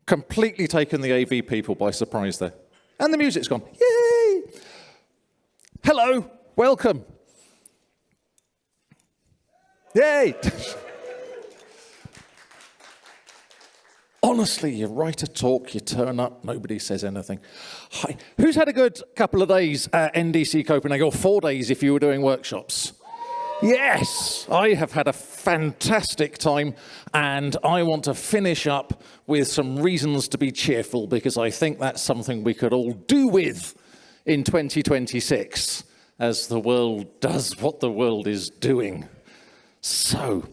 Completely taken the AV people by surprise there. And the music's gone. Yay! Hello, welcome. Yay! Honestly, you write a talk, you turn up, nobody says anything. Hi. Who's had a good couple of days at NDC Copenhagen, or 4 days if you were doing workshops? Yes, I have had a fantastic time, and I want to finish up with some reasons to be cheerful, because I think that's something we could all do with in 2026, as the world does what the world is doing. So,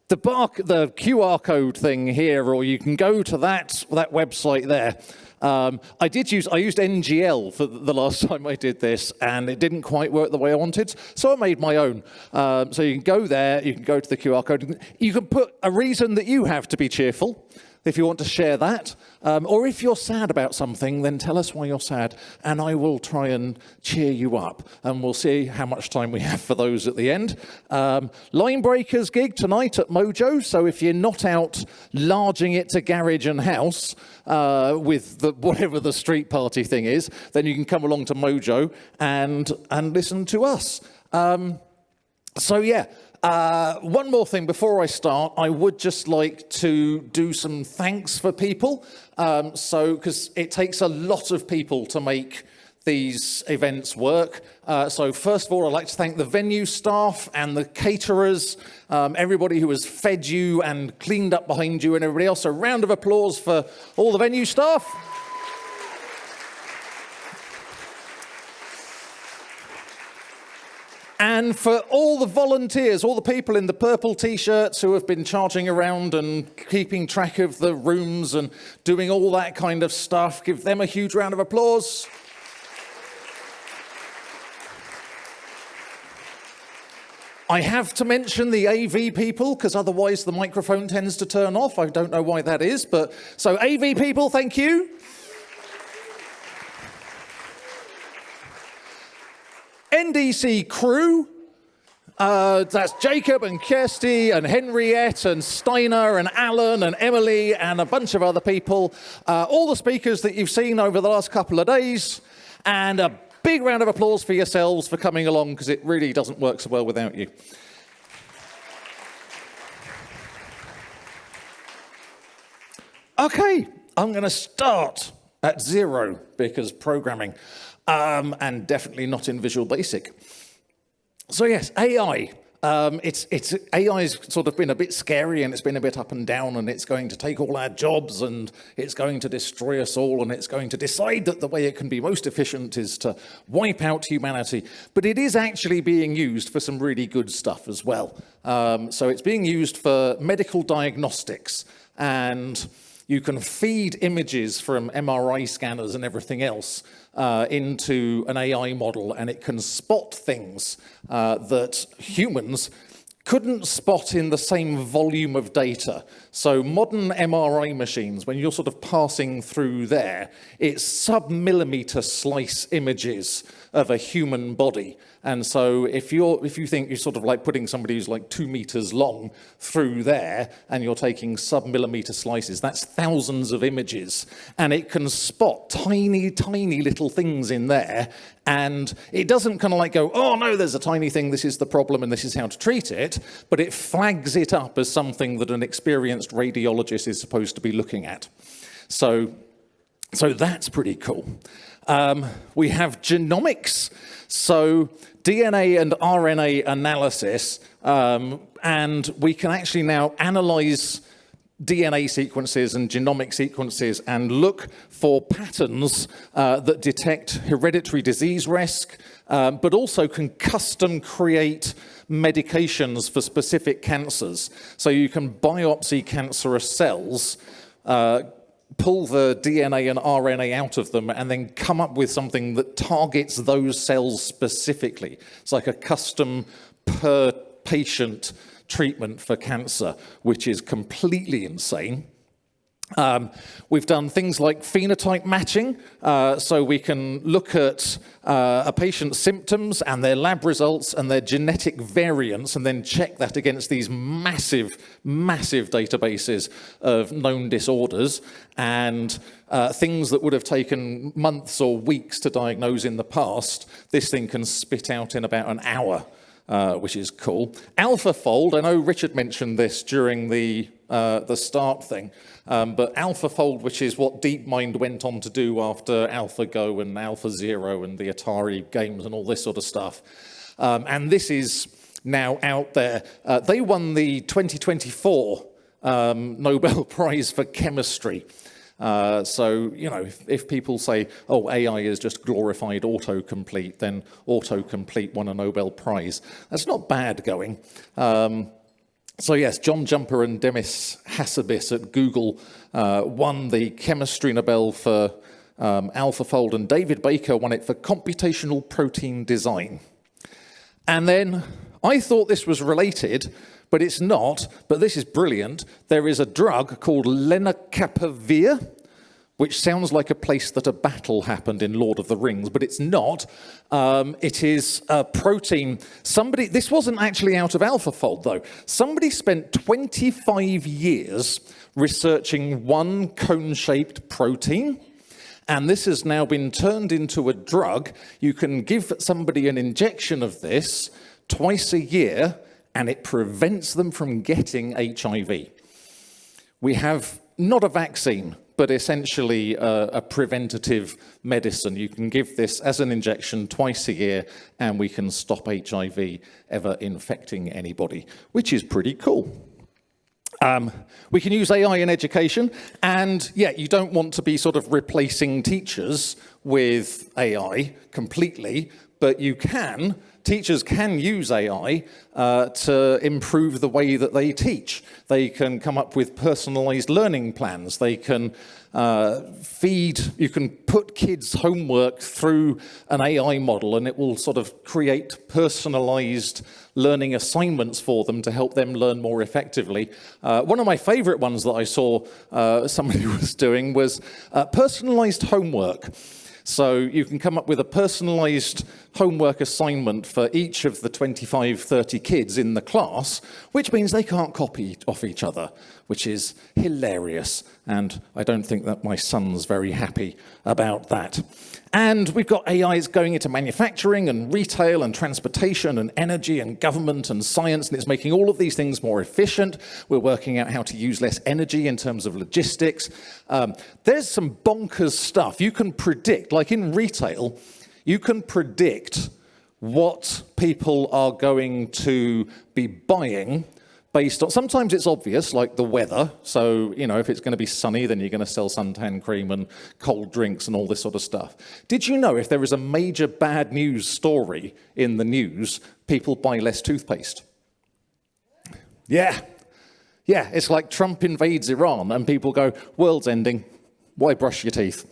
the QR code thing here, or you can go to that website there. I used NGL for the last time I did this, and it didn't quite work the way I wanted, so I made my own. So you can go there, you can go to the QR code, you can put a reason that you have to be cheerful, if you want to share that. Or if you're sad about something, then tell us why you're sad, and I will try and cheer you up. And we'll see how much time we have for those at the end. Line Breakers gig tonight at Mojo, so if you're not out larging it to garage and house with whatever the street party thing is, then you can come along to Mojo and listen to us. So yeah. One more thing before I start, I would just like to do some thanks for people. Because it takes a lot of people to make these events work. So first of all, I'd like to thank the venue staff and the caterers, everybody who has fed you and cleaned up behind you and everybody else. A round of applause for all the venue staff. And for all the volunteers, all the people in the purple T-shirts who have been charging around and keeping track of the rooms and doing all that kind of stuff, give them a huge round of applause. I have to mention the AV people, because otherwise the microphone tends to turn off. I don't know why that is, but so AV people, thank you. NDC crew, that's Jacob and Kirsty and Henriette and Steiner and Alan and Emily and a bunch of other people. All the speakers that you've seen over the last couple of days. And a big round of applause for yourselves for coming along, because it really doesn't work so well without you. Okay, I'm going to start at 0 because programming. And definitely not in Visual Basic. So yes, AI. AI's sort of been a bit scary, and it's been a bit up and down, and it's going to take all our jobs, and it's going to destroy us all, and it's going to decide that the way it can be most efficient is to wipe out humanity. But it is actually being used for some really good stuff as well. So it's being used for medical diagnostics, and you can feed images from MRI scanners and everything else into an AI model, and it can spot things that humans couldn't spot in the same volume of data. So modern MRI machines, when you're sort of passing through there, it's sub-millimeter slice images of a human body. And so if you think you're sort of like putting somebody who's like 2 meters long through there, and you're taking sub-millimeter slices, that's thousands of images. And it can spot tiny, tiny little things in there. And it doesn't kind of like go, oh no, there's a tiny thing, this is the problem, and this is how to treat it. But it flags it up as something that an experienced radiologist is supposed to be looking at. So that's pretty cool. We have genomics, so DNA and RNA analysis, and we can actually now analyze DNA sequences and genomic sequences and look for patterns that detect hereditary disease risk, but also can custom create medications for specific cancers. So you can biopsy cancerous cells, pull the DNA and RNA out of them, and then come up with something that targets those cells specifically. It's like a custom per patient treatment for cancer, which is completely insane. We've done things like phenotype matching, so we can look at a patient's symptoms and their lab results and their genetic variants and then check that against these massive, massive databases of known disorders and things that would have taken months or weeks to diagnose in the past. This thing can spit out in about an hour, which is cool. AlphaFold, I know Richard mentioned this during the start thing, but AlphaFold, which is what DeepMind went on to do after AlphaGo and AlphaZero and the Atari games and all this sort of stuff. And this is now out there. They won the 2024 Nobel Prize for Chemistry. So, you know, if people say, oh, AI is just glorified autocomplete, then autocomplete won a Nobel Prize. That's not bad going. So yes, John Jumper and Demis Hassabis at Google won the chemistry Nobel for AlphaFold, and David Baker won it for computational protein design. And then I thought this was related, but it's not, but this is brilliant. There is a drug called lenacapavir, which sounds like a place that a battle happened in Lord of the Rings, but it's not. It is a protein. This wasn't actually out of AlphaFold, though. Somebody spent 25 years researching one cone-shaped protein, and this has now been turned into a drug. You can give somebody an injection of this twice a year, and it prevents them from getting HIV. We have not a vaccine, but essentially a preventative medicine. You can give this as an injection twice a year, and we can stop HIV ever infecting anybody, which is pretty cool. We can use AI in education, and yeah, you don't want to be sort of replacing teachers with AI completely, but you can. Teachers can use AI to improve the way that they teach. They can come up with personalized learning plans. They can you can put kids' homework through an AI model, and it will sort of create personalized learning assignments for them to help them learn more effectively. One of my favorite ones that I saw somebody was doing was personalized homework. So you can come up with a personalized homework assignment for each of the 25, 30 kids in the class, which means they can't copy off each other, which is hilarious. And I don't think that my son's very happy about that. And we've got AIs going into manufacturing and retail and transportation and energy and government and science, and it's making all of these things more efficient. We're working out how to use less energy in terms of logistics. There's some bonkers stuff. You can predict, like in retail, you can predict what people are going to be buying based on, sometimes it's obvious, like the weather. So, you know, if it's going to be sunny, then you're going to sell suntan cream and cold drinks and all this sort of stuff. Did you know if there is a major bad news story in the news, people buy less toothpaste? Yeah. Yeah, it's like Trump invades Iran and people go, world's ending, why brush your teeth?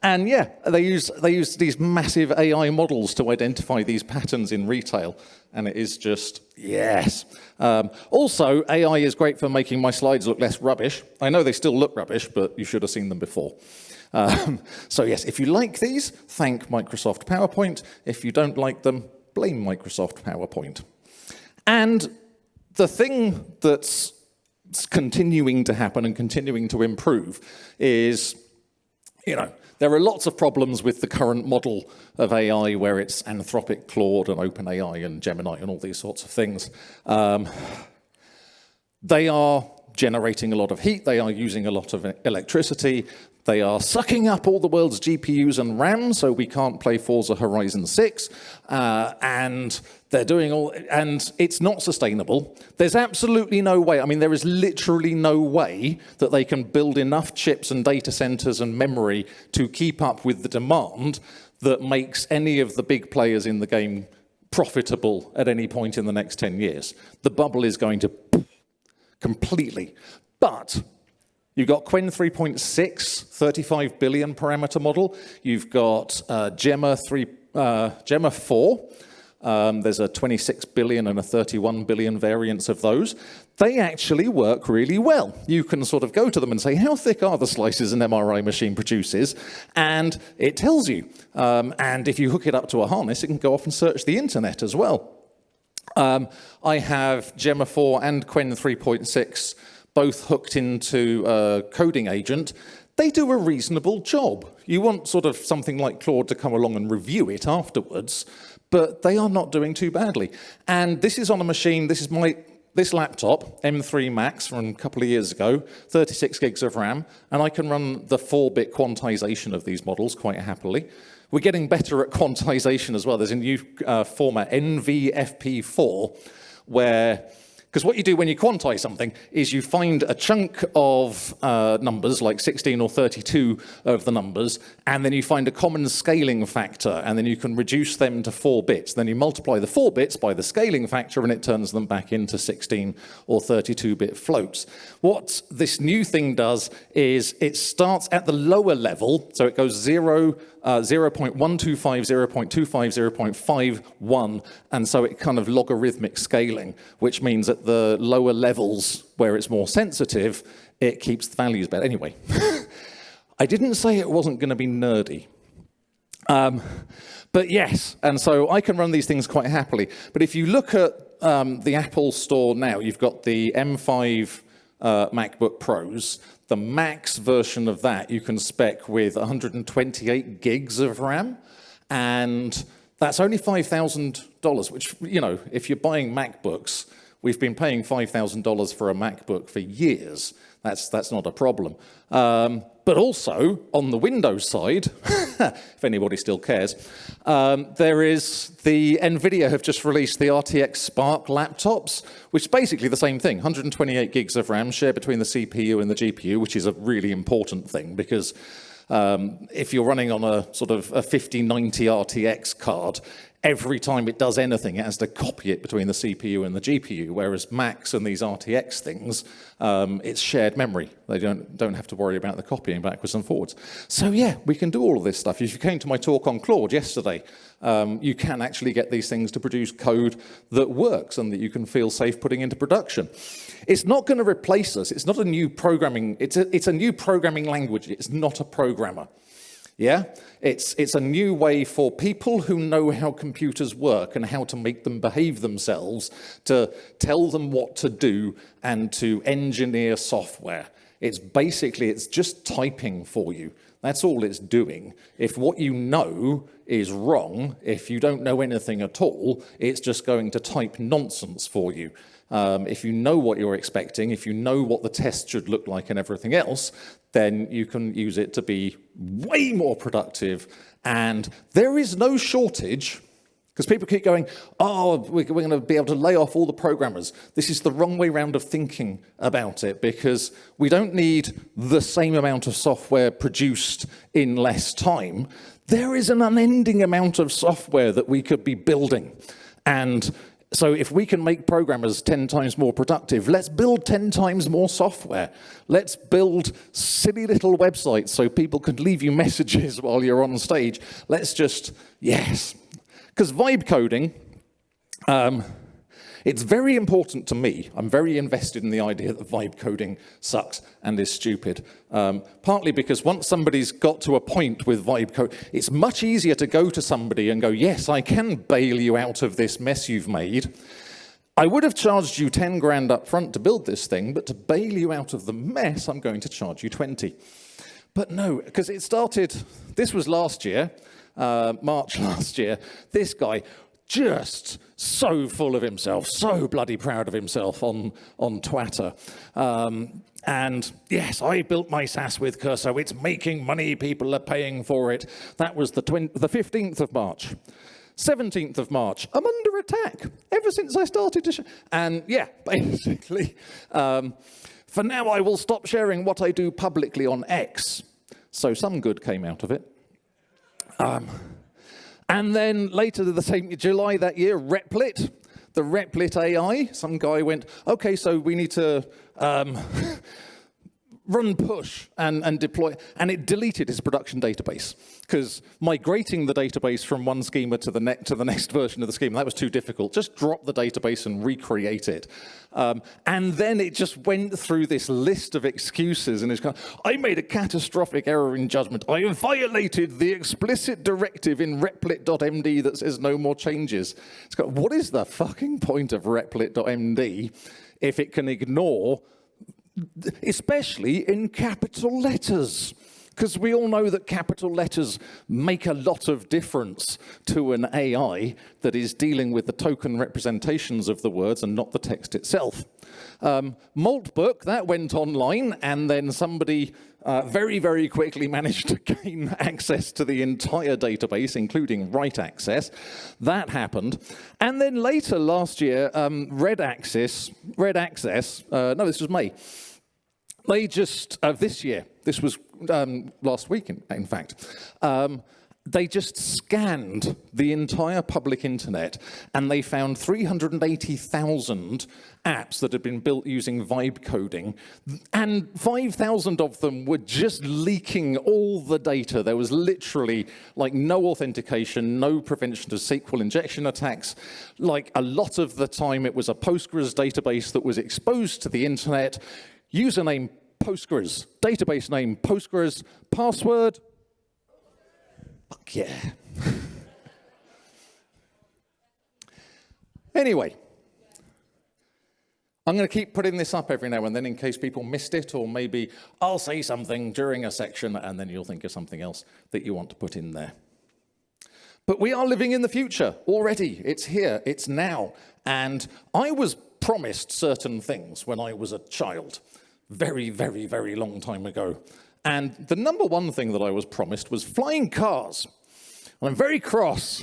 And yeah, they use these massive AI models to identify these patterns in retail, and it is just, yes. Also, AI is great for making my slides look less rubbish. I know they still look rubbish, but you should have seen them before. So yes, if you like these, thank Microsoft PowerPoint. If you don't like them, blame Microsoft PowerPoint. And the thing that's continuing to happen and continuing to improve is, you know, there are lots of problems with the current model of AI where it's Anthropic, Claude, and OpenAI, and Gemini, and all these sorts of things. They are generating a lot of heat. They are using a lot of electricity. They are sucking up all the world's GPUs and RAM, so we can't play Forza Horizon 6. And they're doing all, and it's not sustainable. There's absolutely no way, I mean, there is literally no way that they can build enough chips and data centers and memory to keep up with the demand that makes any of the big players in the game profitable at any point in the next 10 years. The bubble is going to completely. But you've got Qwen 3.6, 35 billion parameter model. You've got Gemma 4, There's a 26 billion and a 31 billion variants of those. They actually work really well. You can sort of go to them and say, how thick are the slices an MRI machine produces? And it tells you. And if you hook it up to a harness, it can go off and search the internet as well. I have Gemma 4 and Qwen 3.6 both hooked into a coding agent. They do a reasonable job. You want sort of something like Claude to come along and review it afterwards, but they are not doing too badly. And this is on a machine, this laptop, M3 Max from a couple of years ago, 36 gigs of RAM, and I can run the 4-bit quantization of these models quite happily. We're getting better at quantization as well. There's a new format, NVFP4, where, because what you do when you quantize something is you find a chunk of numbers, like 16 or 32 of the numbers, and then you find a common scaling factor, and then you can reduce them to 4 bits. Then you multiply the 4 bits by the scaling factor, and it turns them back into 16 or 32-bit floats. What this new thing does is it starts at the lower level, so it goes 0, 0.125, 0.25, 0.51, and so it kind of logarithmic scaling, which means at the lower levels where it's more sensitive, it keeps the values better. Anyway, I didn't say it wasn't going to be nerdy. But yes, and so I can run these things quite happily. But if you look at the Apple Store now, you've got the M5 MacBook Pros. The Max version of that you can spec with 128 gigs of RAM, and that's only $5,000, which, you know, if you're buying MacBooks, we've been paying $5,000 for a MacBook for years. That's not a problem. But also, on the Windows side, if anybody still cares, there is the NVIDIA have just released the RTX Spark laptops, which is basically the same thing, 128 gigs of RAM shared between the CPU and the GPU, which is a really important thing because if you're running on a sort of a 5090 RTX card, every time it does anything, it has to copy it between the CPU and the GPU, whereas Macs and these RTX things, it's shared memory. They don't have to worry about the copying backwards and forwards. So yeah, we can do all of this stuff. If you came to my talk on Claude yesterday, you can actually get these things to produce code that works and that you can feel safe putting into production. It's not going to replace us. It's not a new programming. It's a new programming language. It's not a programmer. Yeah, it's a new way for people who know how computers work and how to make them behave themselves to tell them what to do and to engineer software. It's just typing for you. That's all it's doing. If what you know is wrong, if you don't know anything at all, it's just going to type nonsense for you. If you know what you're expecting, if you know what the test should look like and everything else, then you can use it to be way more productive. And there is no shortage, because people keep going, oh, we're going to be able to lay off all the programmers. This is the wrong way round of thinking about it, because we don't need the same amount of software produced in less time. There is an unending amount of software that we could be building. And so if we can make programmers 10 times more productive, let's build 10 times more software. Let's build silly little websites so people can leave you messages while you're on stage. Let's just, yes. Because vibe coding, it's very important to me. I'm very invested in the idea that vibe coding sucks and is stupid. Partly because once somebody's got to a point with vibe code, it's much easier to go to somebody and go, yes, I can bail you out of this mess you've made. I would have charged you 10 grand up front to build this thing, but to bail you out of the mess, I'm going to charge you 20. But no, because it started, this was last year, March last year, this guy, just so full of himself, so bloody proud of himself on Twitter. And yes, I built my SaaS with Cursor. It's making money. People are paying for it. That was the 15th of March. 17th of March, I'm under attack ever since I started to and yeah, basically, for now I will stop sharing what I do publicly on X. So some good came out of it. And then later the same July that year, Replit, the Replit AI, some guy went, okay, so we need to run push and deploy, and it deleted his production database because migrating the database from one schema to the next version of the schema, that was too difficult. Just drop the database and recreate it. And then it just went through this list of excuses, and it's kind of, I made a catastrophic error in judgment. I violated the explicit directive in replit.md that says no more changes. It's got, what is the fucking point of replit.md if it can ignore, especially in capital letters? Because we all know that capital letters make a lot of difference to an AI that is dealing with the token representations of the words and not the text itself. Maltbook, that went online, and then somebody very, very quickly managed to gain access to the entire database, including write access. That happened. And then later last year, Red Access, no, this was May. They just, this year, this was last week, in fact, they just scanned the entire public internet, and they found 380,000 apps that had been built using vibe coding, and 5,000 of them were just leaking all the data. There was literally like no authentication, no prevention of SQL injection attacks. Like a lot of the time, it was a Postgres database that was exposed to the internet. Username Postgres, database name Postgres, password, fuck yeah. Anyway, I'm going to keep putting this up every now and then in case people missed it, or maybe I'll say something during a section and then you'll think of something else that you want to put in there. But we are living in the future already. It's here, it's now. And I was promised certain things when I was a child. Very, very, very long time ago. And the number one thing that I was promised was flying cars. And I'm very cross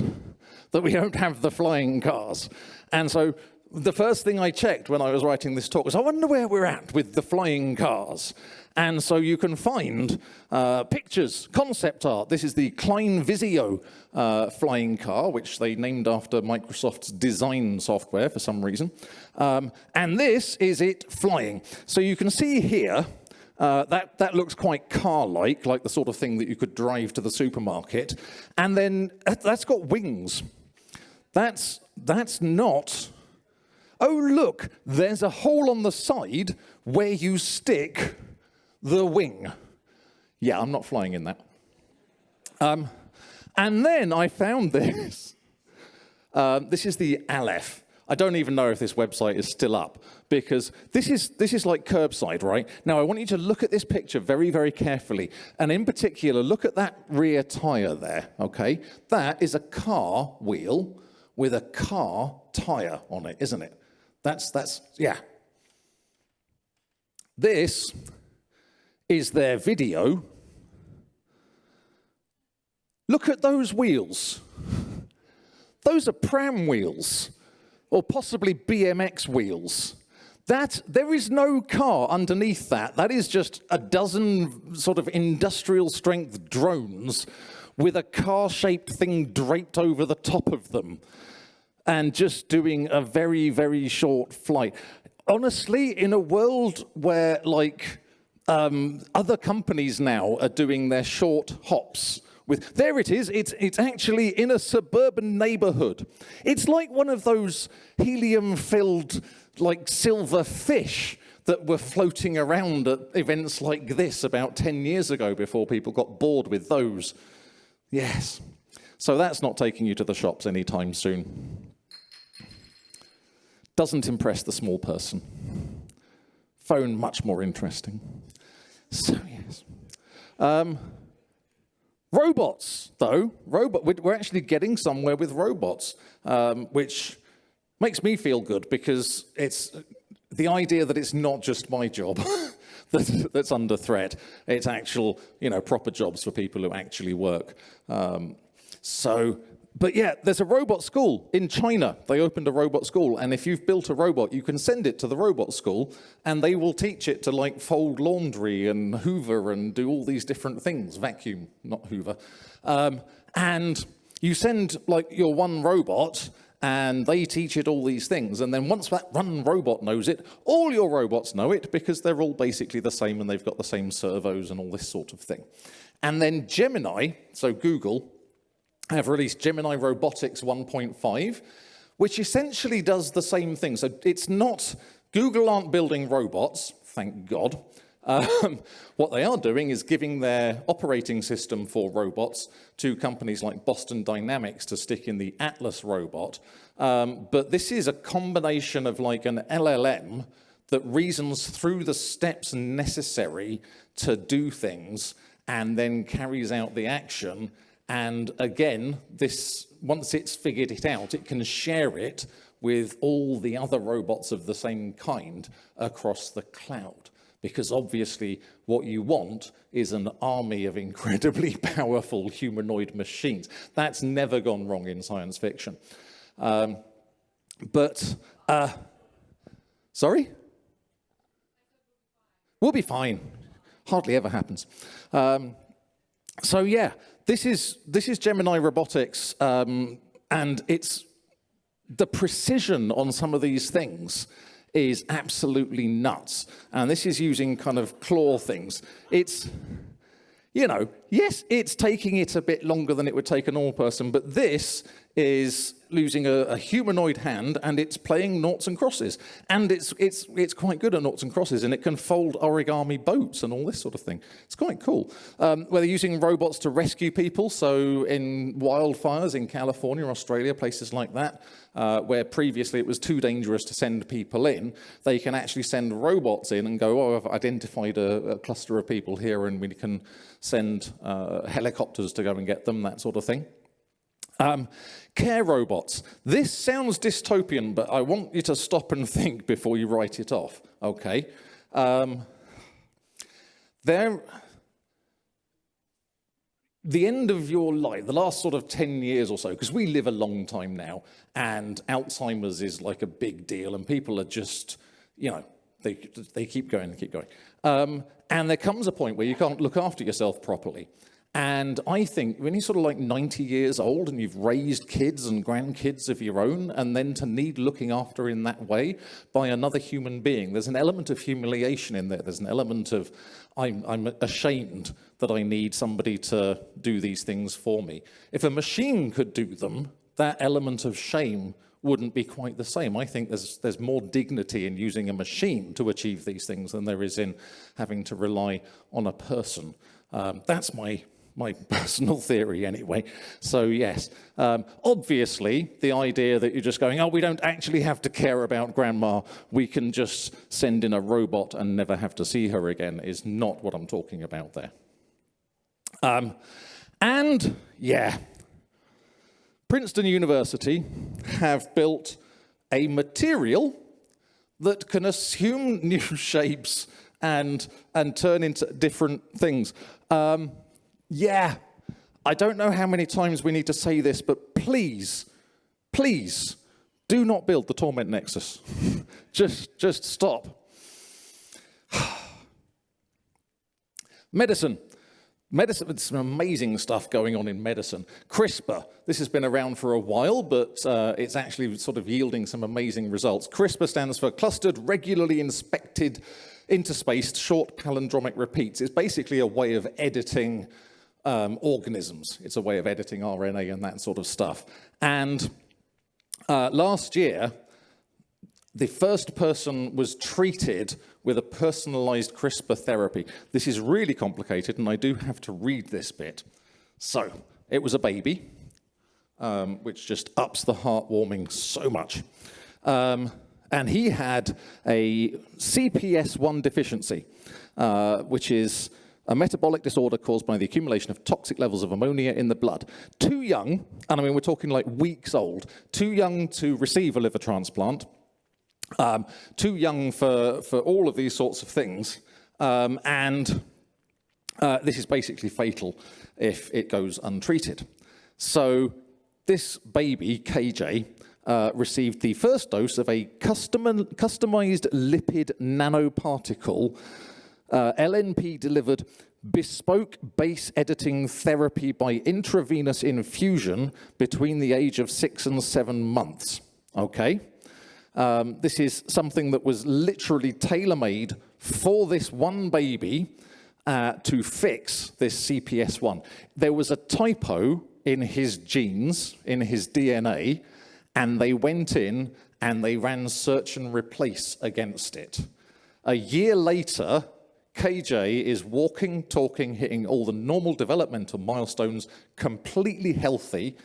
that we don't have the flying cars. And so the first thing I checked when I was writing this talk was, I wonder where we're at with the flying cars. And so you can find pictures, concept art. This is the Klein Visio flying car, which they named after Microsoft's design software for some reason. And this is it flying. So you can see here, that looks quite car-like, like the sort of thing that you could drive to the supermarket. And then that's got wings. That's not... Oh, look, there's a hole on the side where you stick the wing. Yeah, I'm not flying in that. And then I found this. This is the Aleph. I don't even know if this website is still up, because this is like curbside, right? Now, I want you to look at this picture very, very carefully. And in particular, look at that rear tire there, okay? That is a car wheel with a car tire on it, isn't it? That's yeah. This is their video. Look at those wheels. Those are pram wheels, or possibly BMX wheels. There is no car underneath that. That is just a dozen sort of industrial strength drones with a car-shaped thing draped over the top of them, and just doing a very, very short flight. Honestly, in a world where, like, other companies now are doing their short hops with, there it is, it's actually in a suburban neighborhood. It's like one of those helium-filled, like, silver fish that were floating around at events like this about 10 years ago before people got bored with those. Yes. So that's not taking you to the shops anytime soon. Doesn't impress the small person. Phone, much more interesting. So, yes. Robots, though. We're actually getting somewhere with robots, which makes me feel good, because it's the idea that it's not just my job that's under threat. It's actual, proper jobs for people who actually work. But yeah, there's a robot school in China. They opened a robot school, and if you've built a robot, you can send it to the robot school, and they will teach it to, like, fold laundry and hoover and do all these different things. Vacuum, not hoover. And you send, like, your one robot, and they teach it all these things. And then once that one robot knows it, all your robots know it because they're all basically the same and they've got the same servos and all this sort of thing. And then Gemini, so Google, have released Gemini Robotics 1.5, which essentially does the same thing. So it's not, Google aren't building robots, thank God. What they are doing is giving their operating system for robots to companies like Boston Dynamics to stick in the Atlas robot. But this is a combination of like an LLM that reasons through the steps necessary to do things and then carries out the action. And again, this, once it's figured it out, it can share it with all the other robots of the same kind across the cloud. Because obviously what you want is an army of incredibly powerful humanoid machines. That's never gone wrong in science fiction. Sorry? We'll be fine. Hardly ever happens. So yeah, this is Gemini Robotics, and it's the precision on some of these things is absolutely nuts. And this is using kind of claw things. It's, you know, yes, it's taking it a bit longer than it would take a normal person, but this is losing a humanoid hand and it's playing noughts and crosses. And it's quite good at noughts and crosses, and it can fold origami boats and all this sort of thing. It's quite cool. Where they're using robots to rescue people, so in wildfires in California, Australia, places like that, where previously it was too dangerous to send people in, they can actually send robots in and go, oh, I've identified a cluster of people here and we can send helicopters to go and get them, that sort of thing. Care robots. This sounds dystopian, but I want you to stop and think before you write it off, okay? The end of your life, the last sort of 10 years or so, because we live a long time now, and Alzheimer's is like a big deal, and people are just, you know, they keep going and keep going. And there comes a point where you can't look after yourself properly. And I think when you're sort of like 90 years old and you've raised kids and grandkids of your own, and then to need looking after in that way by another human being, there's an element of humiliation in there. There's an element of, I'm ashamed that I need somebody to do these things for me. If a machine could do them, that element of shame wouldn't be quite the same. I think there's more dignity in using a machine to achieve these things than there is in having to rely on a person. That's my personal theory anyway. So yes, obviously the idea that you're just going, oh, we don't actually have to care about grandma, we can just send in a robot and never have to see her again, is not what I'm talking about there. And yeah, Princeton University have built a material that can assume new shapes and turn into different things. Yeah, I don't know how many times we need to say this, but please, please, do not build the Torment Nexus. just stop. Medicine. Medicine, there's some amazing stuff going on in medicine. CRISPR, this has been around for a while, but it's actually sort of yielding some amazing results. CRISPR stands for Clustered Regularly Interspaced Short Palindromic Repeats. It's basically a way of editing organisms. It's a way of editing RNA and that sort of stuff. And last year, the first person was treated with a personalized CRISPR therapy. This is really complicated, and I do have to read this bit. So, it was a baby, which just ups the heartwarming so much. And he had a CPS1 deficiency, which is a metabolic disorder caused by the accumulation of toxic levels of ammonia in the blood. Too young, and I mean we're talking like weeks old, too young to receive a liver transplant, too young for all of these sorts of things, and this is basically fatal if it goes untreated. So this baby, KJ, received the first dose of a customized lipid nanoparticle, LNP delivered bespoke base editing therapy by intravenous infusion between the age of 6 and 7 months. Okay? This is something that was literally tailor-made for this one baby to fix this CPS1. There was a typo in his genes, in his DNA, and they went in and they ran search and replace against it. A year later, KJ is walking, talking, hitting all the normal developmental milestones, completely healthy,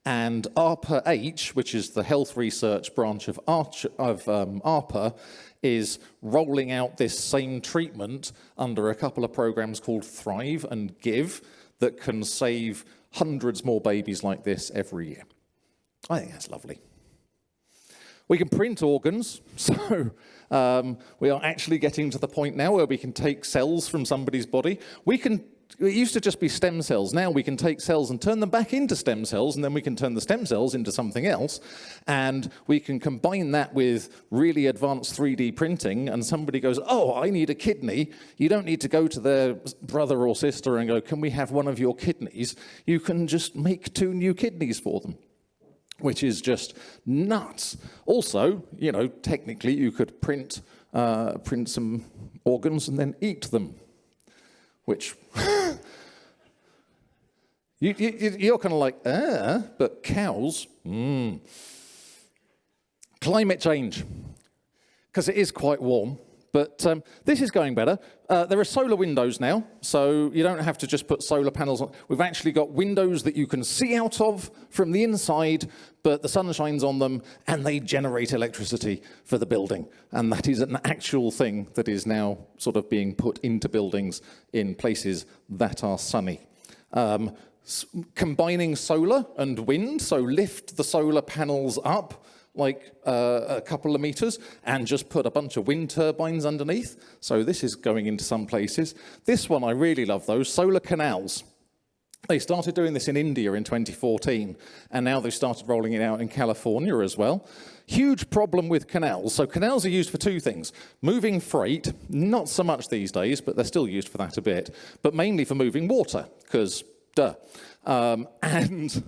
and ARPA-H, which is the health research branch of ARPA, is rolling out this same treatment under a couple of programs called Thrive and Give that can save hundreds more babies like this every year. I think that's lovely. We can print organs, so we are actually getting to the point now where we can take cells from somebody's body. It used to just be stem cells. Now we can take cells and turn them back into stem cells, and then we can turn the stem cells into something else, and we can combine that with really advanced 3D printing, and somebody goes, oh, I need a kidney. You don't need to go to their brother or sister and go, can we have one of your kidneys? You can just make 2 new kidneys for them, which is just nuts. Also, you know, technically you could print some organs and then eat them, which you're kind of like, but cows, Climate change, because it is quite warm. But this is going better. There are solar windows now, so you don't have to just put solar panels on. We've actually got windows that you can see out of from the inside, but the sun shines on them, and they generate electricity for the building. And that is an actual thing that is now sort of being put into buildings in places that are sunny. Combining solar and wind, so lift the solar panels up like a couple of meters and just put a bunch of wind turbines underneath. So this is going into some places. This one, I really love those, solar canals. They started doing this in India in 2014, and now they've started rolling it out in California as well. Huge problem with canals. So canals are used for 2 things. Moving freight, not so much these days, but they're still used for that a bit, but mainly for moving water, because duh. And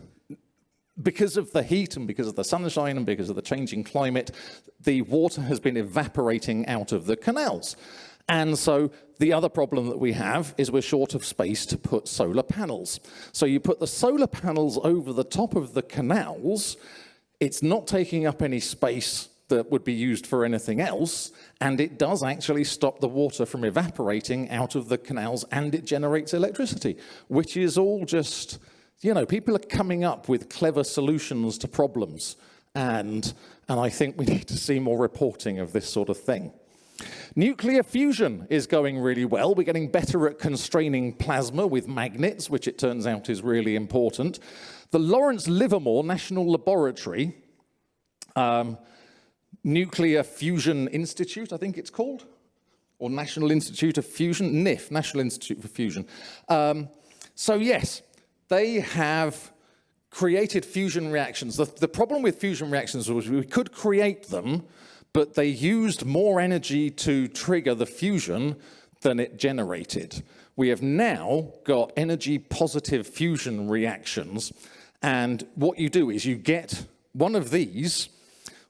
because of the heat and because of the sunshine and because of the changing climate, the water has been evaporating out of the canals. And so the other problem that we have is we're short of space to put solar panels. So you put the solar panels over the top of the canals, it's not taking up any space that would be used for anything else, and it does actually stop the water from evaporating out of the canals, and it generates electricity, which is all just, you know, people are coming up with clever solutions to problems, and I think we need to see more reporting of this sort of thing. Nuclear fusion is going really well. We're getting better at constraining plasma with magnets, which it turns out is really important. The Lawrence Livermore National Laboratory, Nuclear Fusion Institute, I think it's called, or National Institute of Fusion, NIF, National Institute for Fusion. So yes, they have created fusion reactions. The problem with fusion reactions was we could create them, but they used more energy to trigger the fusion than it generated. We have now got energy-positive fusion reactions, and what you do is you get one of these,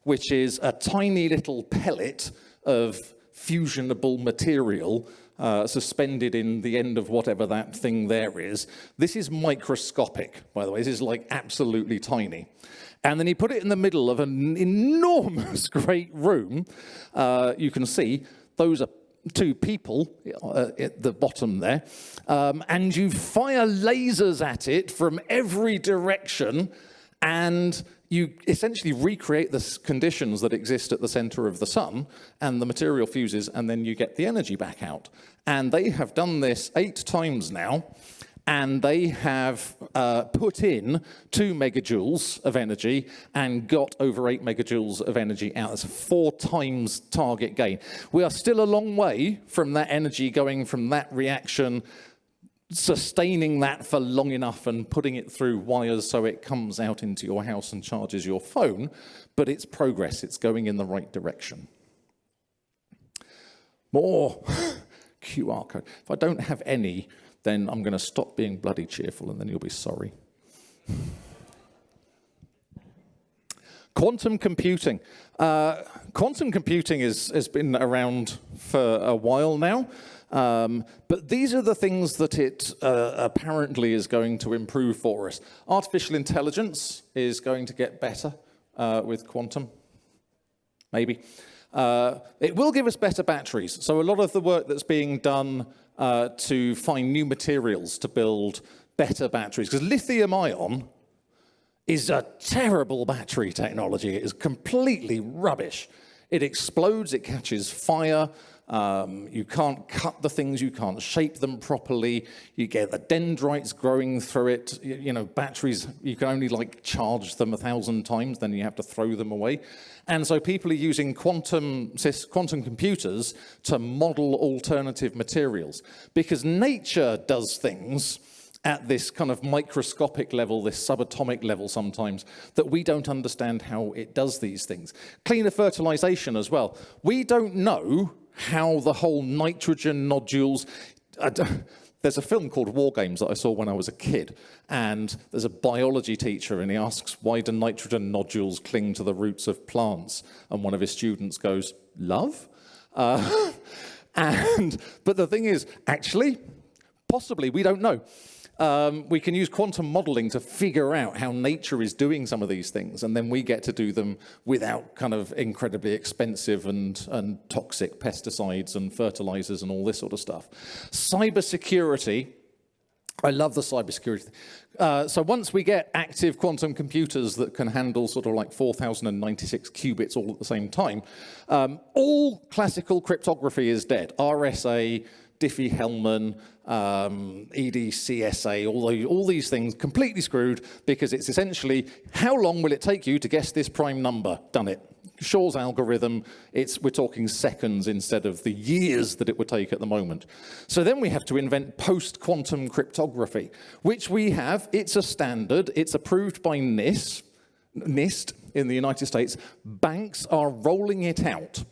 which is a tiny little pellet of fusionable material suspended in the end of whatever that thing there is. This is microscopic, by the way. This is like absolutely tiny. And then you put it in the middle of an enormous great room. You can see those are 2 people at the bottom there. And you fire lasers at it from every direction, and you essentially recreate the conditions that exist at the center of the sun, and the material fuses, and then you get the energy back out. And they have done this 8 times now, and they have put in 2 megajoules of energy and got over 8 megajoules of energy out. That's a 4 times target gain. We are still a long way from that energy going from that reaction, sustaining that for long enough and putting it through wires so it comes out into your house and charges your phone, but it's progress. It's going in the right direction. More QR code. If I don't have any, then I'm going to stop being bloody cheerful, and then you'll be sorry. Quantum computing. Quantum computing has been around for a while now, but these are the things that it apparently is going to improve for us. Artificial intelligence is going to get better with quantum, maybe. It will give us better batteries. So a lot of the work that's being done to find new materials to build better batteries, because lithium-ion is a terrible battery technology. It is completely rubbish. It explodes, it catches fire, you can't cut the things, you can't shape them properly, you get the dendrites growing through it. You know, batteries, you can only like charge them 1,000 times, then you have to throw them away. And so people are using quantum computers to model alternative materials, because nature does things at this kind of microscopic level, this subatomic level sometimes, that we don't understand how it does these things. Cleaner fertilization as well. We don't know how the whole nitrogen nodules... There's a film called War Games that I saw when I was a kid, and there's a biology teacher, and he asks, why do nitrogen nodules cling to the roots of plants? And one of his students goes, love? But the thing is, actually, possibly, we don't know. We can use quantum modeling to figure out how nature is doing some of these things, and then we get to do them without kind of incredibly expensive and toxic pesticides and fertilizers and all this sort of stuff. Cybersecurity. I love the cybersecurity. So once we get active quantum computers that can handle sort of like 4,096 qubits all at the same time, all classical cryptography is dead. RSA, Diffie-Hellman, EDCSA, all these things completely screwed, because it's essentially, how long will it take you to guess this prime number? Done it. Shor's algorithm, we're talking seconds instead of the years that it would take at the moment. So then we have to invent post-quantum cryptography, which we have. It's a standard. It's approved by NIST in the United States. Banks are rolling it out.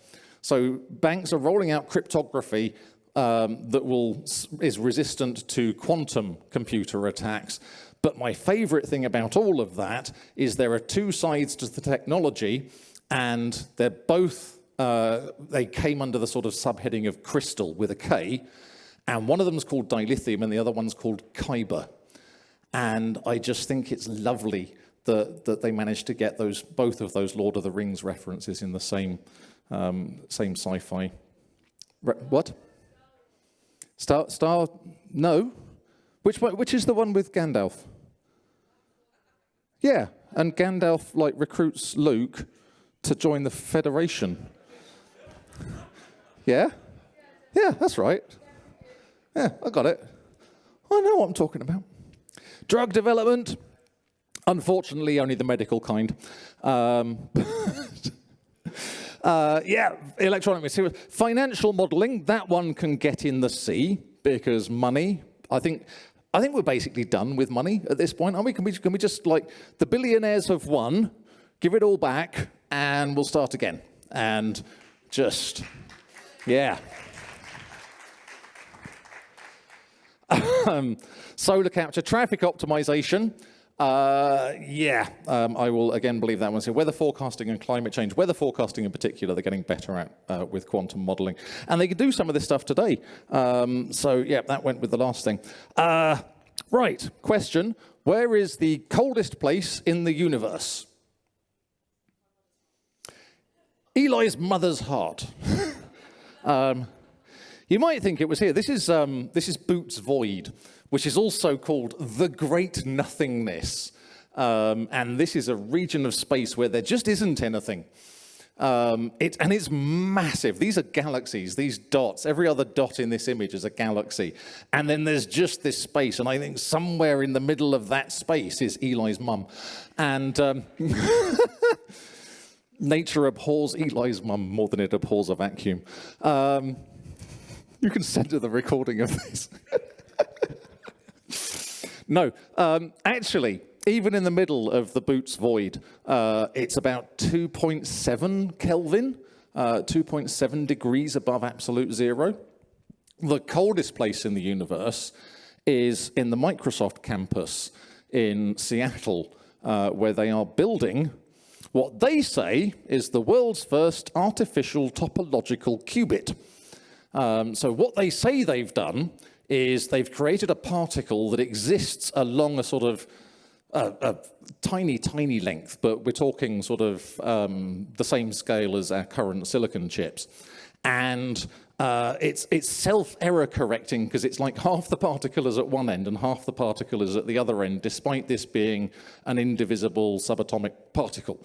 So banks are rolling out cryptography that is resistant to quantum computer attacks. But my favorite thing about all of that is there are two sides to the technology, and they're both, they came under the sort of subheading of crystal with a K, and one of them is called dilithium and the other one's called kyber. And I just think it's lovely that they managed to get both of those Lord of the Rings references in the same sci-fi. What? Star? No. Which is the one with Gandalf? Yeah, and Gandalf like recruits Luke to join the Federation. Yeah? Yeah, that's right. Yeah, I got it. I know what I'm talking about. Drug development. Unfortunately, only the medical kind. Yeah, electronic materials. Financial modeling, that one can get in the sea, because money, I think we're basically done with money at this point, aren't we? Can we just, like, the billionaires have won, give it all back, and we'll start again. And just, yeah. Solar capture, traffic optimization. I will again believe that one. So weather forecasting and climate change. Weather forecasting in particular, they're getting better at with quantum modeling. And they can do some of this stuff today. So yeah, that went with the last thing. Right, question. Where is the coldest place in the universe? Eli's mother's heart. You might think it was here. This is Boots Void, which is also called the Great Nothingness. And this is a region of space where there just isn't anything. It's massive. These are galaxies, these dots. Every other dot in this image is a galaxy. And then there's just this space. And I think somewhere in the middle of that space is Eli's mum. And nature abhors Eli's mum more than it abhors a vacuum. You can send her the recording of this. No, actually, even in the middle of the Boots Void, it's about 2.7 Kelvin, 2.7 degrees above absolute zero. The coldest place in the universe is in the Microsoft campus in Seattle, where they are building what they say is the world's first artificial topological qubit. So what they say they've done is they've created a particle that exists along a sort of a tiny, tiny length, but we're talking sort of the same scale as our current silicon chips. And it's self-error correcting because it's like half the particle is at one end and half the particle is at the other end, despite this being an indivisible subatomic particle.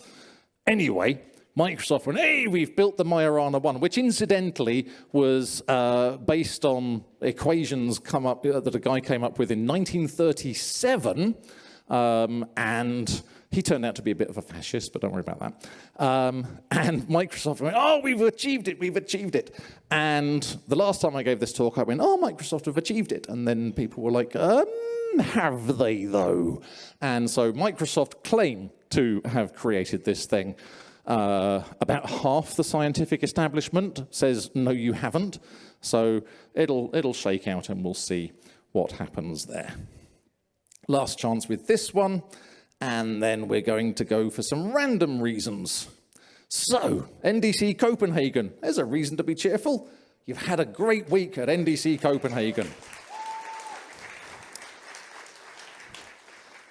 Anyway, Microsoft went, hey, we've built the Majorana 1, which incidentally was based on equations that a guy came up with in 1937, and he turned out to be a bit of a fascist, but don't worry about that. And Microsoft went, oh, we've achieved it, we've achieved it. And the last time I gave this talk, I went, oh, Microsoft have achieved it. And then people were like, have they though? And so Microsoft claim to have created this thing. About half the scientific establishment says, no, you haven't. So it'll shake out and we'll see what happens there. Last chance with this one. And then we're going to go for some random reasons. So, NDC Copenhagen. There's a reason to be cheerful. You've had a great week at NDC Copenhagen.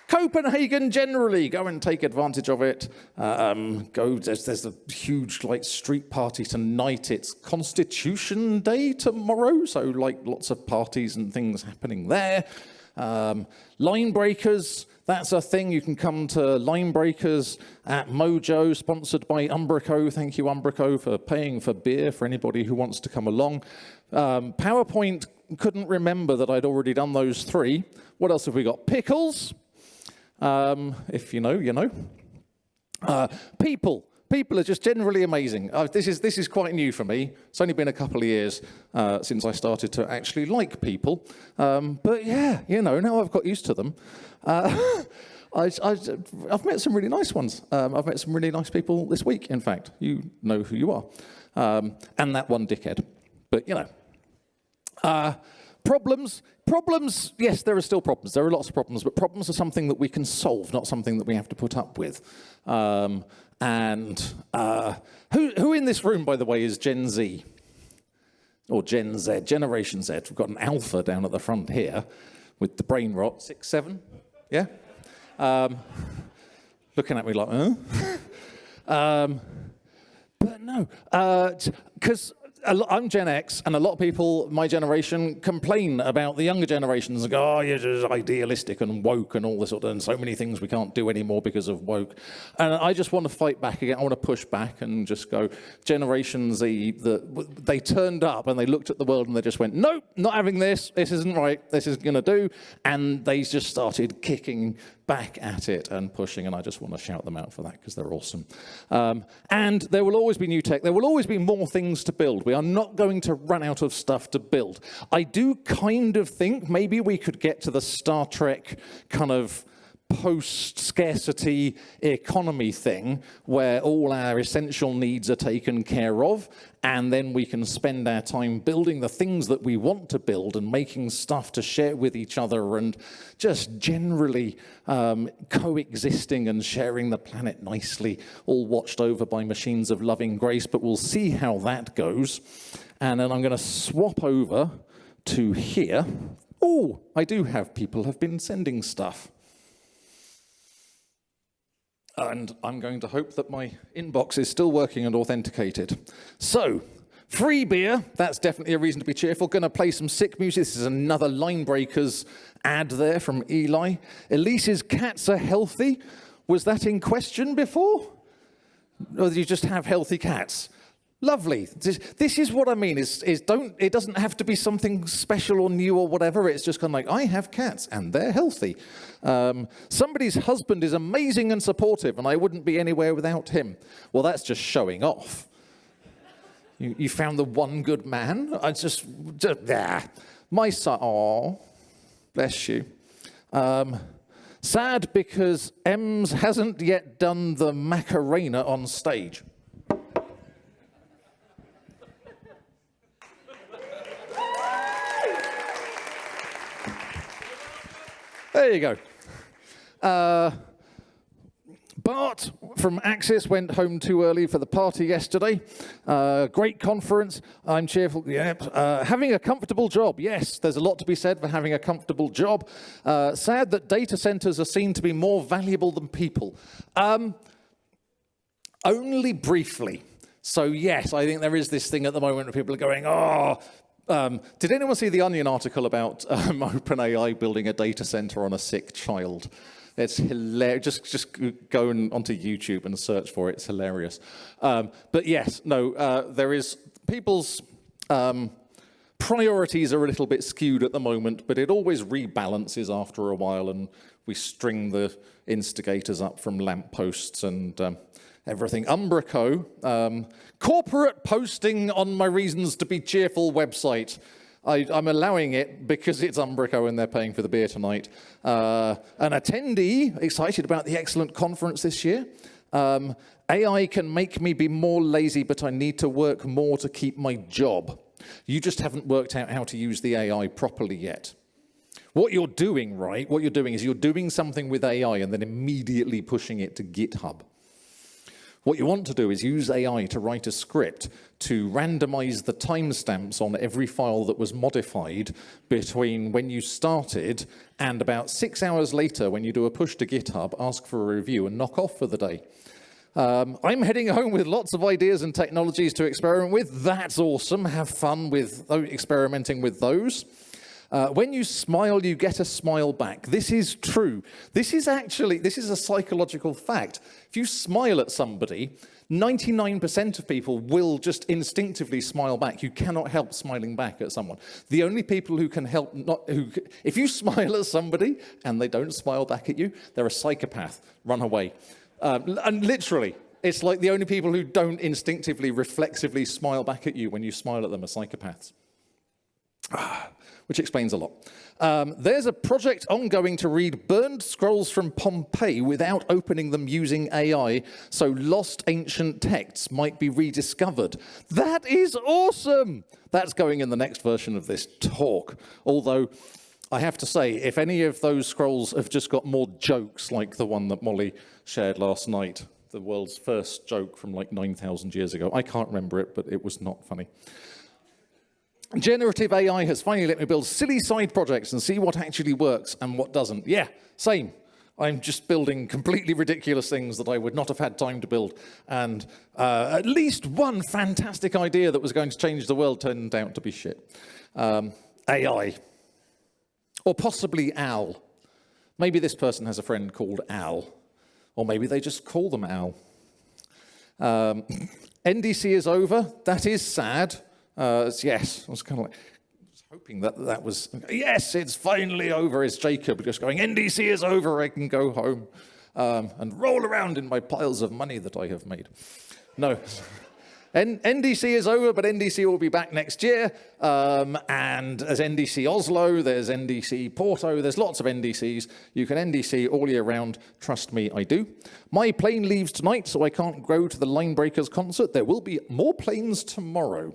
Copenhagen generally, go and take advantage of it. There's a huge street party tonight. It's Constitution Day tomorrow, so lots of parties and things happening there. Line breakers, that's a thing. You can come to line breakers at Mojo, sponsored by Umbrico. Thank you, Umbrico, for paying for beer for anybody who wants to come along. PowerPoint couldn't remember that I'd already done those three. What else have we got? Pickles. If you know, you know. People. People are just generally amazing. This is quite new for me. It's only been a couple of years since I started to actually like people. But yeah, now I've got used to them. I've met some really nice ones. I've met some really nice people this week, in fact. You know who you are. And that one dickhead. But, Problems, yes, there are still problems. There are lots of problems, but problems are something that we can solve, not something that we have to put up with. Who in this room, by the way, is Gen Z? Or Gen Z, Generation Z. We've got an alpha down at the front here with the brain rot. 6, 7? Yeah? Looking at me like, but no, because I'm Gen X, and a lot of people, my generation, complain about the younger generations and go, oh, you're just idealistic and woke and all this sort of, and so many things we can't do anymore because of woke. And I just want to fight back again. I want to push back and just go, Generation Z, they turned up and they looked at the world and they just went, nope, not having this. This isn't right. This is going to do. And they just started kicking back at it and pushing, and I just want to shout them out for that because they're awesome. And there will always be new tech. There will always be more things to build. We are not going to run out of stuff to build. I do kind of think maybe we could get to the Star Trek kind of post-scarcity economy thing where all our essential needs are taken care of, and then we can spend our time building the things that we want to build and making stuff to share with each other and just generally coexisting and sharing the planet nicely, all watched over by machines of loving grace. But we'll see how that goes. And then I'm going to swap over to here. Oh, I do have people have been sending stuff. And I'm going to hope that my inbox is still working and authenticated. So, free beer, that's definitely a reason to be cheerful. Going to play some sick music. This is another Line Breakers ad there from Eli. Elise's cats are healthy. Was that in question before? Or did you just have healthy cats? Lovely. This is what I mean, it doesn't have to be something special or new or whatever. It's just kind of like, I have cats and they're healthy. Somebody's husband is amazing and supportive and I wouldn't be anywhere without him. Well, that's just showing off. You found the one good man? I just my son, oh, bless you. Sad because Emmz hasn't yet done the Macarena on stage. There you go. Bart from Axis went home too early for the party yesterday. Great conference. I'm cheerful. Yeah. Having a comfortable job. Yes, there's a lot to be said for having a comfortable job. Sad that data centers are seen to be more valuable than people. Only briefly. So yes, I think there is this thing at the moment where people are going, oh, did anyone see the Onion article about OpenAI building a data center on a sick child? It's hilarious. Just go onto YouTube and search for it. It's hilarious. But yes, no, there is people's priorities are a little bit skewed at the moment, but it always rebalances after a while, and we string the instigators up from lampposts and everything. Umbraco, corporate posting on my reasons to be cheerful website. I'm allowing it because it's Umbraco and they're paying for the beer tonight. An attendee, excited about the excellent conference this year. AI can make me be more lazy, but I need to work more to keep my job. You just haven't worked out how to use the AI properly yet. What you're doing, right, what you're doing is you're doing something with AI and then immediately pushing it to GitHub. What you want to do is use AI to write a script to randomize the timestamps on every file that was modified between when you started and about 6 hours later when you do a push to GitHub, ask for a review and knock off for the day. I'm heading home with lots of ideas and technologies to experiment with. That's awesome. Have fun with experimenting with those. When you smile, you get a smile back. This is true. This is a psychological fact. If you smile at somebody, 99% of people will just instinctively smile back. You cannot help smiling back at someone. The only people who can help, if you smile at somebody and they don't smile back at you, they're a psychopath. Run away. And literally, it's like the only people who don't instinctively, reflexively smile back at you when you smile at them are psychopaths. Which explains a lot. There's a project ongoing to read burned scrolls from Pompeii without opening them using AI, so lost ancient texts might be rediscovered. That is awesome! That's going in the next version of this talk. Although, I have to say, if any of those scrolls have just got more jokes like the one that Molly shared last night, the world's first joke from like 9,000 years ago. I can't remember it, but it was not funny. Generative AI has finally let me build silly side projects and see what actually works and what doesn't. Yeah, same. I'm just building completely ridiculous things that I would not have had time to build. And at least one fantastic idea that was going to change the world turned out to be shit. AI. Or possibly Al. Maybe this person has a friend called Al. Or maybe they just call them Al. NDC is over. That is sad. Yes, I was kind of like hoping that was, yes, it's finally over. It's Jacob just going, NDC is over, I can go home and roll around in my piles of money that I have made. No. NDC is over, but NDC will be back next year. And there's NDC Oslo, there's NDC Porto, there's lots of NDCs. You can NDC all year round. Trust me, I do. My plane leaves tonight, so I can't go to the Line Breakers concert. There will be more planes tomorrow.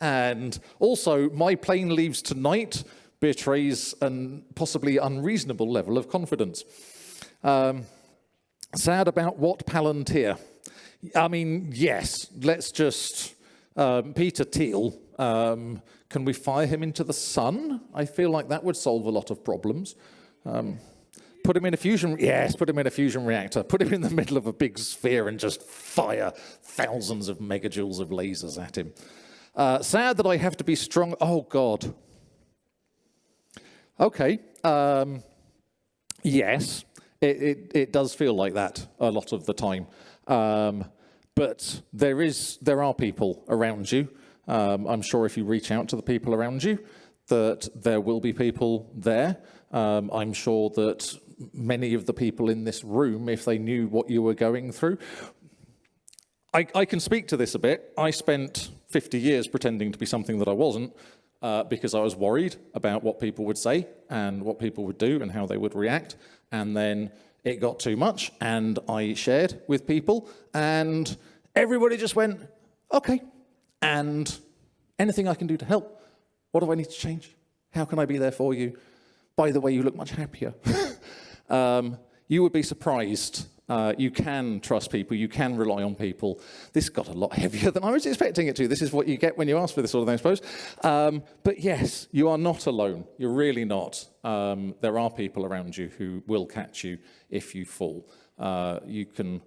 And also, my plane leaves tonight betrays a possibly unreasonable level of confidence. Sad about what Palantir? I mean, yes, let's just, Peter Thiel, can we fire him into the sun? I feel like that would solve a lot of problems. Put him in a fusion, yes, put him in a fusion reactor. Put him in the middle of a big sphere and just fire thousands of megajoules of lasers at him. Sad that I have to be strong. Oh, God. Okay. Yes, it does feel like that a lot of the time. But there are people around you. I'm sure if you reach out to the people around you, that there will be people there. I'm sure that many of the people in this room, if they knew what you were going through, I can speak to this a bit. I spent 50 years pretending to be something that I wasn't because I was worried about what people would say and what people would do and how they would react. And then it got too much and I shared with people and everybody just went, okay, and anything I can do to help? What do I need to change? How can I be there for you? by the way, you look much happier. You would be surprised. You can trust people, you can rely on people. This got a lot heavier than I was expecting it to. This is what you get when you ask for this sort of thing, I suppose. But yes, you are not alone. You're really not. There are people around you who will catch you if you fall. You can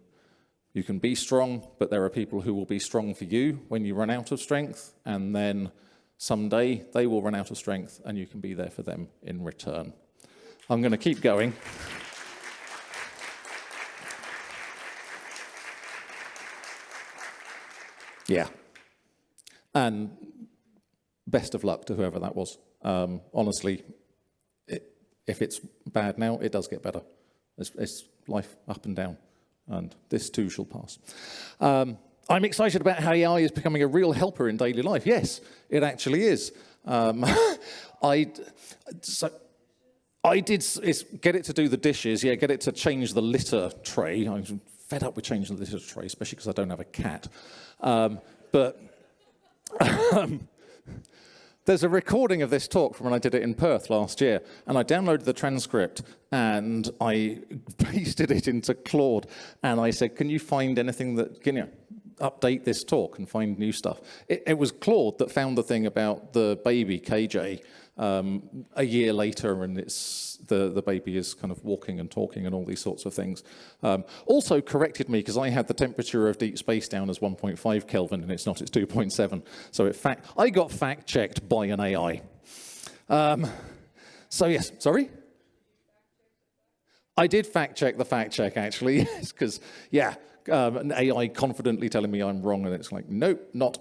be strong, but there are people who will be strong for you when you run out of strength, and then someday they will run out of strength and you can be there for them in return. I'm going to keep going. Yeah. And best of luck to whoever that was. Honestly, if it's bad now, it does get better. It's life up and down, and this too shall pass. I'm excited about how AI is becoming a real helper in daily life. Yes, it actually is. I did get it to do the dishes, yeah, get it to change the litter tray. I'm fed up with changing the litter tray, especially because I don't have a cat. But there's a recording of this talk from when I did it in Perth last year, and I downloaded the transcript and I pasted it into Claude, and I said, can you find anything that, update this talk and find new stuff? It was Claude that found the thing about the baby, KJ, a year later, and the baby is kind of walking and talking and all these sorts of things. Also corrected me because I had the temperature of deep space down as 1.5 Kelvin and it's not, it's 2.7. So I got fact-checked by an AI. So yes, sorry? I did fact-check the fact-check, actually, yes, because, yeah, an AI confidently telling me I'm wrong, and it's like, nope, not.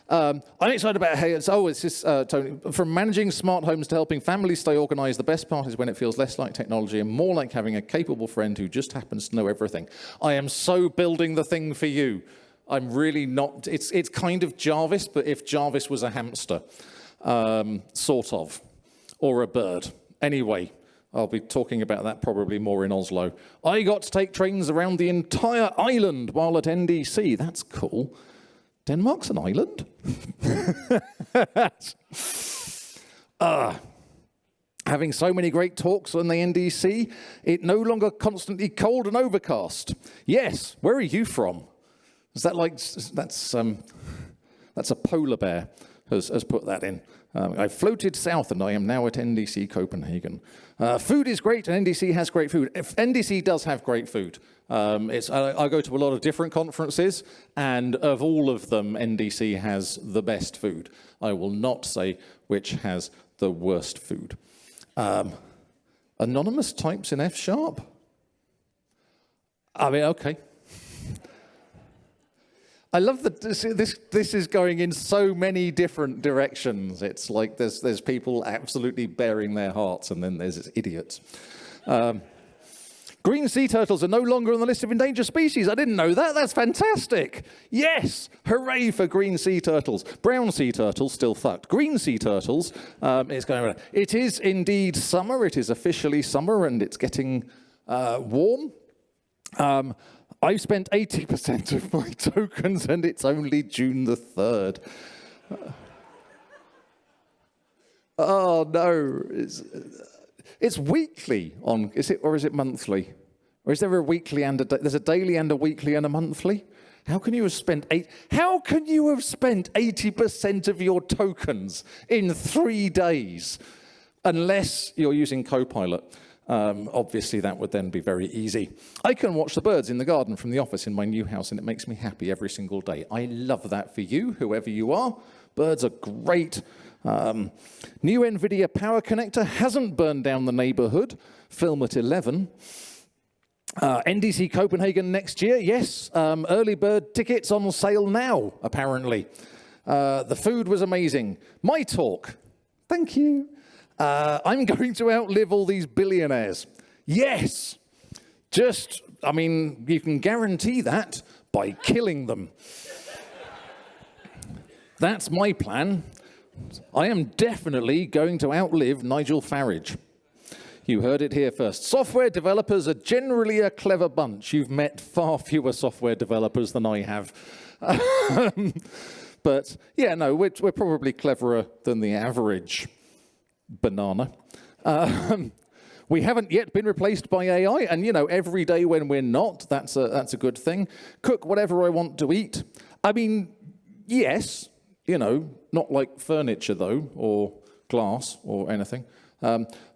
I'm excited about how it's this, Tony, from managing smart homes to helping families stay organized, the best part is when it feels less like technology and more like having a capable friend who just happens to know everything. I am so building the thing for you. I'm really not, it's kind of Jarvis, but if Jarvis was a hamster, sort of, or a bird. Anyway, I'll be talking about that probably more in Oslo. I got to take trains around the entire island while at NDC. That's cool. Denmark's an island? Having so many great talks on the NDC, it no longer constantly cold and overcast. Yes, where are you from? Is that like, that's a polar bear has put that in. I floated south and I am now at NDC Copenhagen. Food is great and NDC has great food. NDC does have great food. I go to a lot of different conferences, and of all of them, NDC has the best food. I will not say which has the worst food. Anonymous types in F#. I mean, okay. I love that this is going in so many different directions. It's like there's people absolutely bearing their hearts, and then there's idiots. Green sea turtles are no longer on the list of endangered species. I didn't know that. That's fantastic. Yes, hooray for green sea turtles. Brown sea turtles still fucked. Green sea turtles is going around. It is indeed summer. It is officially summer, and it's getting warm. I've spent 80% of my tokens, and it's only June the 3rd. Oh no, it's weekly on, is it, or is it monthly? Or is there a weekly and there's a daily and a weekly and a monthly? How can you have spent 80% of your tokens in 3 days? Unless you're using Copilot. Obviously, that would then be very easy. I can watch the birds in the garden from the office in my new house, and it makes me happy every single day. I love that for you, whoever you are. Birds are great. New NVIDIA power connector hasn't burned down the neighborhood. Film at 11. NDC Copenhagen next year, yes. Early bird tickets on sale now, apparently. The food was amazing. My talk. Thank you. I'm going to outlive all these billionaires. Yes. I mean, you can guarantee that by killing them. That's my plan. I am definitely going to outlive Nigel Farage. You heard it here first. Software developers are generally a clever bunch. You've met far fewer software developers than I have. But yeah, no, we're probably cleverer than the average banana. We haven't yet been replaced by AI, and every day when we're not, that's a good thing. Cook whatever I want to eat. I mean, yes, not like furniture though, or glass or anything.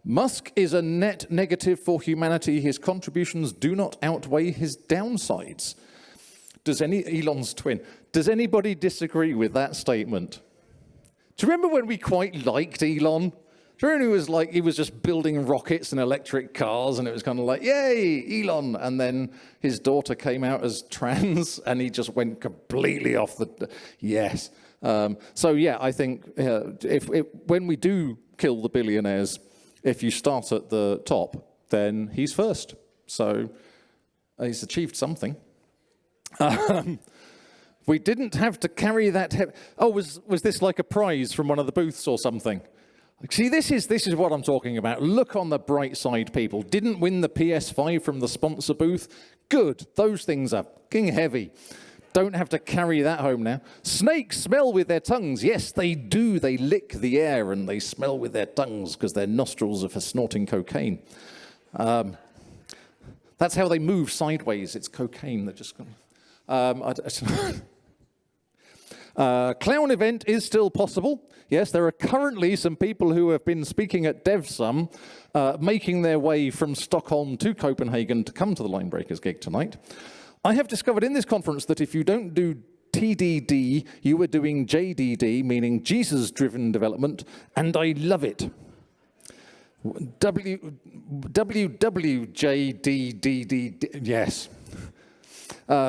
Musk is a net negative for humanity. His contributions do not outweigh his downsides. Elon's twin. Does anybody disagree with that statement? Do you remember when we quite liked Elon? Do you remember he was just building rockets and electric cars, and it was kind of like, yay, Elon. And then his daughter came out as trans, and he just went completely off the, yes. So yeah, I think when we do kill the billionaires, if you start at the top, then he's first. So he's achieved something. We didn't have to carry that. Oh, was this like a prize from one of the booths or something? See, this is what I'm talking about. Look on the bright side, people. Didn't win the PS5 from the sponsor booth. Good. Those things are fucking heavy. Don't have to carry that home now. Snakes smell with their tongues. Yes, they do. They lick the air and they smell with their tongues because their nostrils are for snorting cocaine. That's how they move sideways. It's cocaine. They're just going. Clown event is still possible. Yes, there are currently some people who have been speaking at DevSum, making their way from Stockholm to Copenhagen to come to the Linebreakers gig tonight. I have discovered in this conference that if you don't do TDD, you are doing JDD, meaning Jesus-driven development, and I love it. WWJDDD, yes.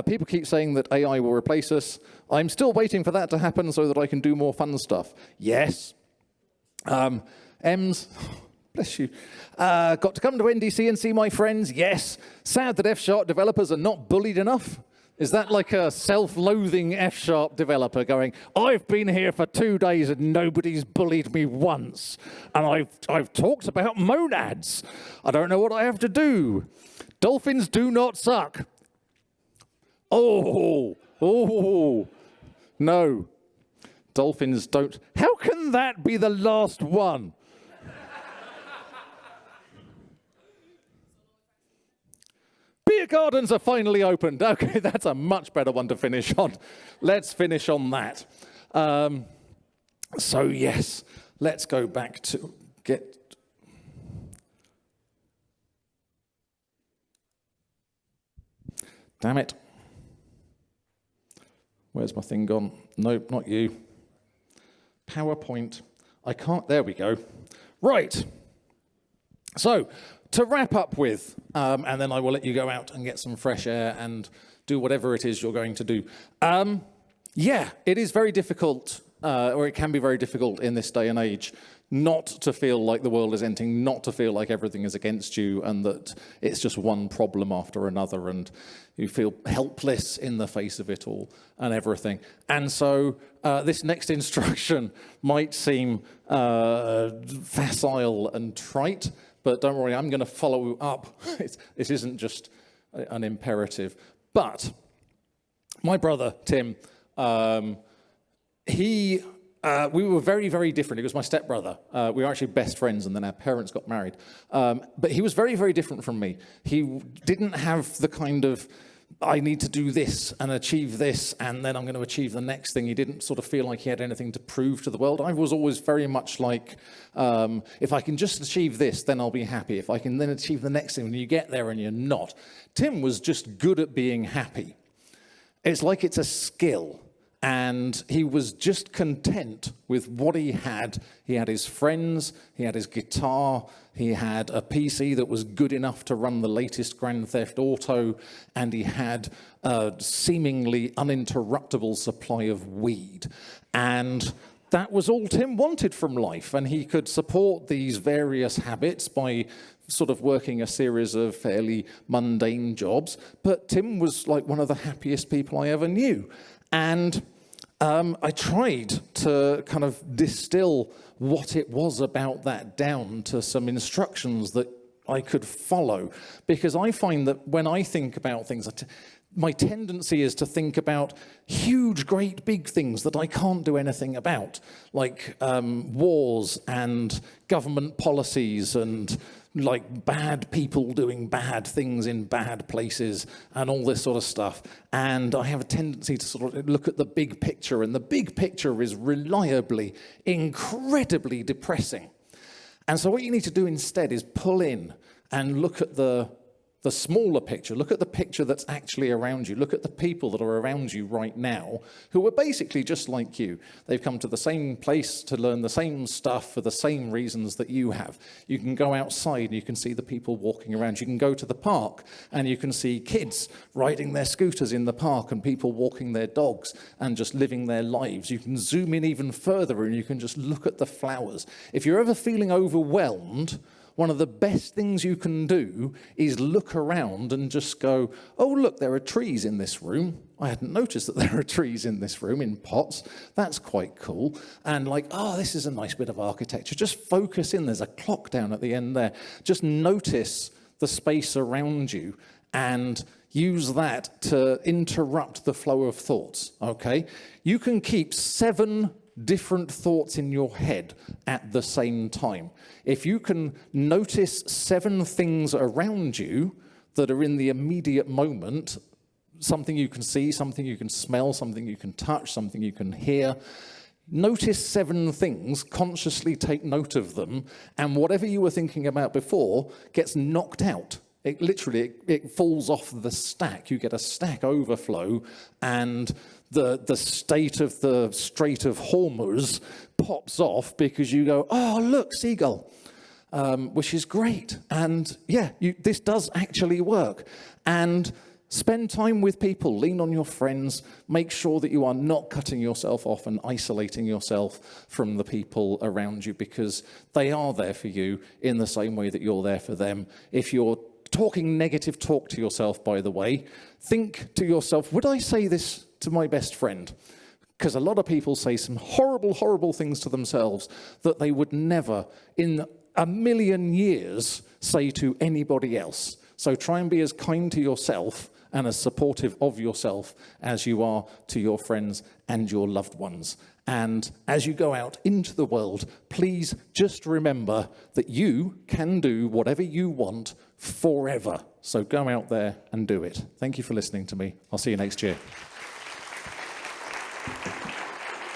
People keep saying that AI will replace us. I'm still waiting for that to happen so that I can do more fun stuff. Yes. Emmz, bless you. Got to come to NDC and see my friends. Yes. Sad that F# developers are not bullied enough. Is that like a self-loathing F# developer going, I've been here for 2 days and nobody's bullied me once. And I've talked about monads. I don't know what I have to do. Dolphins do not suck. Oh, no. Dolphins don't. How can that be the last one? Beer gardens are finally opened. Okay, that's a much better one to finish on. Let's finish on that. So yes, let's go back to get... Damn it. Where's my thing gone? Nope, not you. PowerPoint. I can't, there we go. Right. So, to wrap up with, and then I will let you go out and get some fresh air and do whatever it is you're going to do. Yeah, it is very difficult, or it can be very difficult in this day and age, not to feel like the world is ending, not to feel like everything is against you and that it's just one problem after another and you feel helpless in the face of it all and everything. And so this next instruction might seem facile and trite, but don't worry, I'm going to follow up. It isn't just an imperative. But my brother, Tim, we were very, very different. He was my stepbrother. We were actually best friends, and then our parents got married. But he was very, very different from me. He didn't have the kind of, I need to do this and achieve this, and then I'm going to achieve the next thing. He didn't sort of feel like he had anything to prove to the world. I was always very much like, if I can just achieve this, then I'll be happy. If I can then achieve the next thing, and you get there and you're not. Tim was just good at being happy. It's like it's a skill. And he was just content with what he had. He had his friends, he had his guitar, he had a PC that was good enough to run the latest Grand Theft Auto, and he had a seemingly uninterruptible supply of weed. And that was all Tim wanted from life, and he could support these various habits by sort of working a series of fairly mundane jobs. But Tim was like one of the happiest people I ever knew. And I tried to kind of distill what it was about that down to some instructions that I could follow. Because I find that when I think about things, my tendency is to think about huge, great, big things that I can't do anything about, like wars and government policies and like bad people doing bad things in bad places and all this sort of stuff. And I have a tendency to sort of look at the big picture, and the big picture is reliably, incredibly depressing. And so what you need to do instead is pull in and look at the smaller picture. Look at the picture that's actually around you. Look at the people that are around you right now who are basically just like you. They've come to the same place to learn the same stuff for the same reasons that you have. You can go outside and you can see the people walking around. You can go to the park and you can see kids riding their scooters in the park and people walking their dogs and just living their lives. You can zoom in even further and you can just look at the flowers. If you're ever feeling overwhelmed, one of the best things you can do is look around and just go, oh, look, there are trees in this room. I hadn't noticed that there are trees in this room in pots. That's quite cool. And like, oh, this is a nice bit of architecture. Just focus in. There's a clock down at the end there. Just notice the space around you and use that to interrupt the flow of thoughts, okay? You can keep 7 different thoughts in your head at the same time. If you can notice 7 things around you that are in the immediate moment, something you can see, something you can smell, something you can touch, something you can hear, notice 7 things, consciously take note of them, and whatever you were thinking about before gets knocked out. It literally, it falls off the stack. You get a stack overflow, and the state of the Strait of Hormuz pops off because you go, oh, look, seagull, which is great. And yeah, this does actually work. And spend time with people, lean on your friends, make sure that you are not cutting yourself off and isolating yourself from the people around you, because they are there for you in the same way that you're there for them. If you're talking negative talk to yourself, by the way, think to yourself, would I say this to my best friend? Because a lot of people say some horrible, horrible things to themselves that they would never in a million years say to anybody else. So try and be as kind to yourself and as supportive of yourself as you are to your friends and your loved ones. And as you go out into the world, please just remember that you can do whatever you want forever. So go out there and do it. Thank you for listening to me. I'll see you next year.